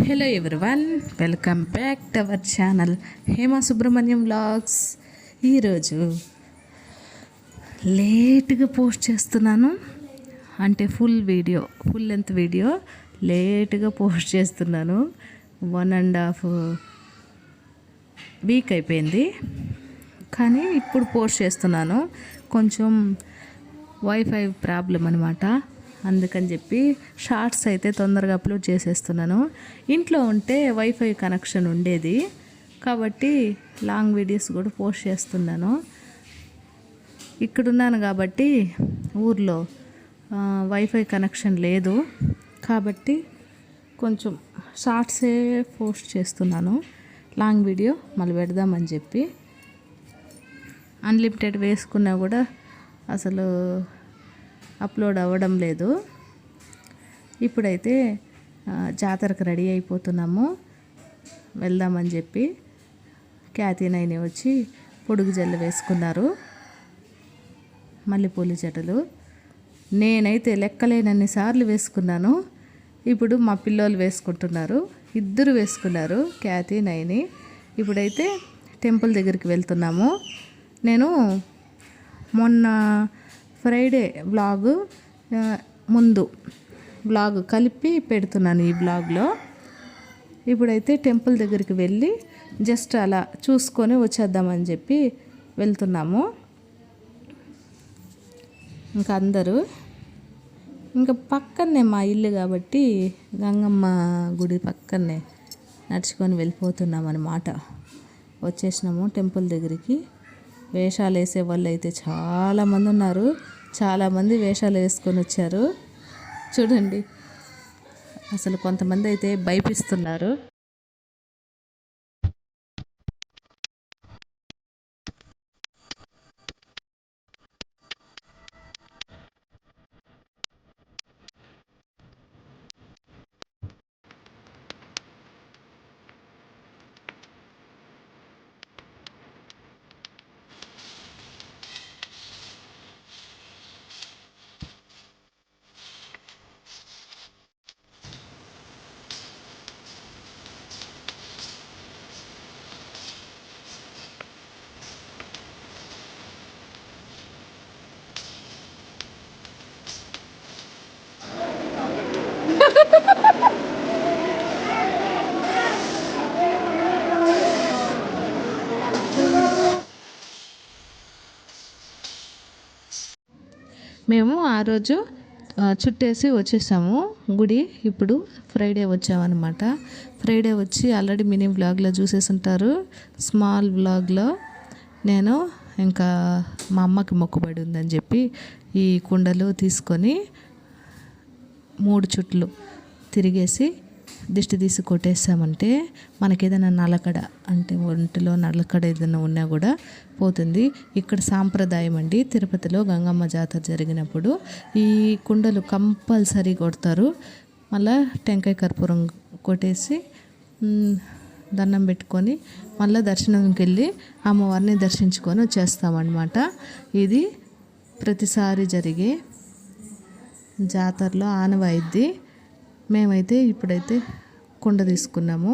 Hello everyone, welcome back to our channel Hema Subrahmanyam vlogs. ఈరోజు లేట్గా post చేస్తున్నాను, అంటే ఫుల్ లెంత్ వీడియో లేట్గా పోస్ట్ చేస్తున్నాను. 1.5 వీక్ అయిపోయింది, కానీ ఇప్పుడు పోస్ట్ చేస్తున్నాను. కొంచెం వైఫై ప్రాబ్లం అనమాట, అందుకని చెప్పి షార్ట్స్ అయితే తొందరగా అప్లోడ్ చేసేస్తున్నాను. ఇంట్లో ఉంటే వైఫై కనెక్షన్ ఉండేది కాబట్టి లాంగ్ వీడియోస్ కూడా పోస్ట్ చేస్తున్నాను. ఇక్కడున్నాను కాబట్టి ఊర్లో వైఫై కనెక్షన్ లేదు కాబట్టి కొంచెం షార్ట్సే పోస్ట్ చేస్తున్నాను. లాంగ్ వీడియో మళ్ళీ పెడదామని చెప్పి అన్లిమిటెడ్ వేసుకున్నా కూడా అసలు అప్లోడ్ అవ్వడం లేదు. ఇప్పుడైతే జాతరకు రెడీ అయిపోతున్నాము, వెళ్దామని చెప్పి ఖ్యాతి నైని వచ్చి పొడుగు జల్లు వేసుకున్నారు, మల్లెపూల జడలు. నేనైతే లెక్కలేనన్ని సార్లు వేసుకున్నాను. ఇప్పుడు మా పిల్లోళ్ళు వేసుకుంటున్నారు, ఇద్దరు వేసుకున్నారు, ఖ్యాతి నైని. ఇప్పుడైతే టెంపుల్ దగ్గరికి వెళ్తున్నాము. నేను మొన్న ఫ్రైడే వ్లాగ్ ముందు వ్లాగ్ కలిపి పెడుతున్నాను ఈ వ్లాగ్లో. ఇప్పుడైతే టెంపుల్ దగ్గరికి వెళ్ళి జస్ట్ అలా చూసుకొని వచ్చేద్దామని చెప్పి వెళ్తున్నాము. ఇంకా అందరూ ఇంకా పక్కనే మా ఇల్లు కాబట్టి గంగమ్మ గుడి పక్కనే నడుచుకొని వెళ్ళిపోతున్నాం అన్నమాట. వచ్చేసినాము టెంపుల్ దగ్గరికి. వేషాలు వేసే వాళ్ళు అయితే చాలామంది ఉన్నారు, చాలామంది వేషాలు వేసుకొని వచ్చారు. చూడండి, అసలు కొంతమంది అయితే భయపిస్తున్నారు. మేము ఆ రోజు చుట్టేసి వచ్చేసాము గుడి. ఇప్పుడు ఫ్రైడే వచ్చామన్నమాట. ఫ్రైడే వచ్చి ఆల్రెడీ మినీ వ్లాగ్లో చూసేసి ఉంటారు. స్మాల్ వ్లాగ్లో నేను ఇంకా మా అమ్మకి మొక్కుబడి ఉందని చెప్పి ఈ కుండలు తీసుకొని 3 చుట్లు తిరిగేసి దిష్టి తీసి కొట్టేసామంటే మనకి ఏదైనా నలకడ, అంటే ఒంటిలో నలకడ ఏదైనా ఉన్నా కూడా పోతుంది. ఇక్కడ సాంప్రదాయం అండి, తిరుపతిలో గంగమ్మ జాతర జరిగినప్పుడు ఈ కుండలు కంపల్సరీ కొడతారు. మళ్ళీ టెంకాయ కర్పూరం కొట్టేసి దండం పెట్టుకొని మళ్ళీ దర్శనంకి వెళ్ళి అమ్మవారిని దర్శించుకొని వచ్చేస్తామన్నమాట. ఇది ప్రతిసారి జరిగే జాతరలో ఆనవాయిద్ది. మేమైతే ఇప్పుడైతే కుండ తీసుకున్నాము.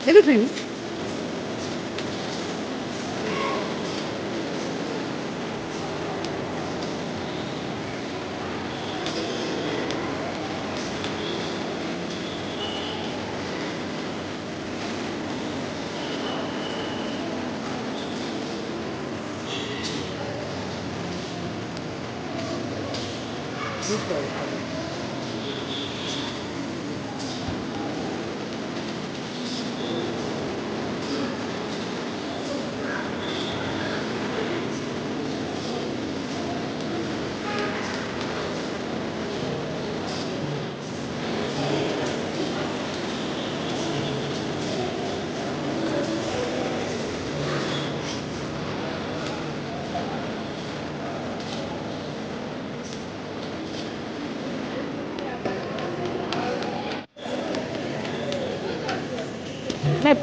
Everything.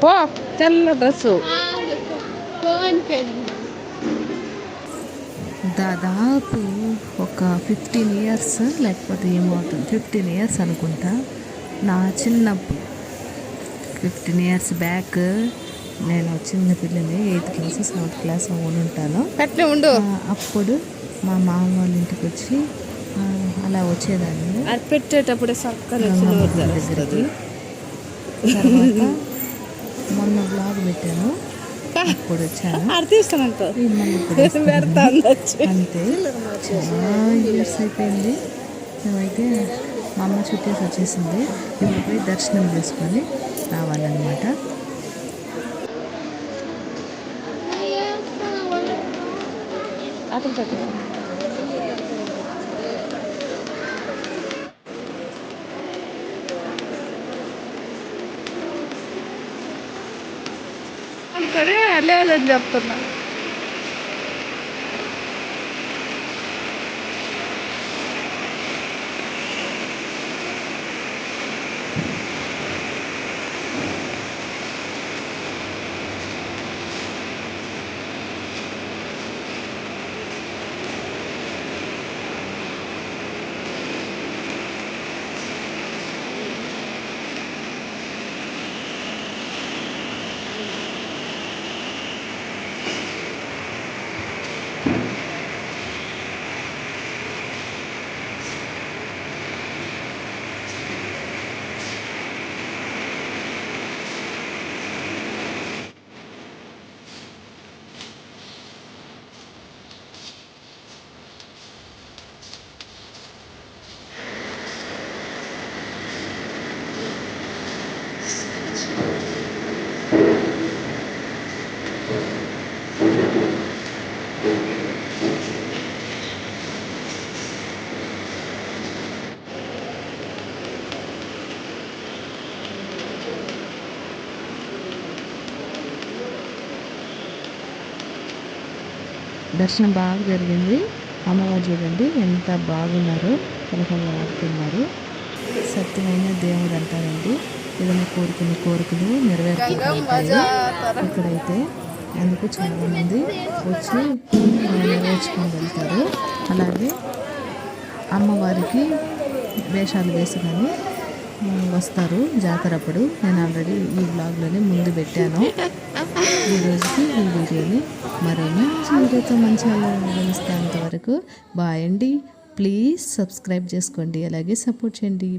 పో తెల్ల డ్రెస్సు దాదాపు ఒక 15 ఇయర్స్ లేకపోతే ఏమవుతుంది 15 ఇయర్స్ అనుకుంటా. నా చిన్నప్పుడు 15 ఇయర్స్ బ్యాక్ నేను చిన్న పిల్లని 8th క్లాస్ 7th క్లాస్ ఉంటాను. అట్లే ఉండు. అప్పుడు మా మామ వాళ్ళ ఇంటికి వచ్చి అలా వచ్చేదాన్ని అది పెట్టేటప్పుడే సక్కగా దగ్గరికి. తర్వాత మొన్న బ్లాగ్ పెట్టాను, అప్పుడు వచ్చాను. అంతే, చాలా ఇయర్స్ అయిపోయింది. మేమైతే మా అమ్మ చుట్టేసి వచ్చేసింది. ఇప్పుడు పోయి దర్శనం చేసుకొని రావాలన్నమాట. సరే లేదని చెప్తున్నా. దర్శనం బాగా జరిగింది. అమ్మవారు చూడండి ఎంత బాగున్నారో, కలకలలాడుతున్నారు. సత్యమైన దేవుడు అంటారండి. ఏదైనా కోరుకున్న కోరికలు నెరవేర్చుకుంటాయి ఇక్కడైతే. అందుకు చాలామంది వచ్చి నెరవేర్చుకొని వెళ్తారు. అలాగే అమ్మవారికి వేషాలు వేసుకొని వస్తారు జాతర అప్పుడు. నేను ఆల్రెడీ ఈ బ్లాగ్లోనే ముందు పెట్టాను. ఈ రోజుకి ఈ వీడియోని మరో మంచి వీడియోతో మంచిగా కలుస్తాను. అంతవరకు బాయ్ అండి. ప్లీజ్ సబ్స్క్రైబ్ చేసుకోండి, అలాగే సపోర్ట్ చేయండి.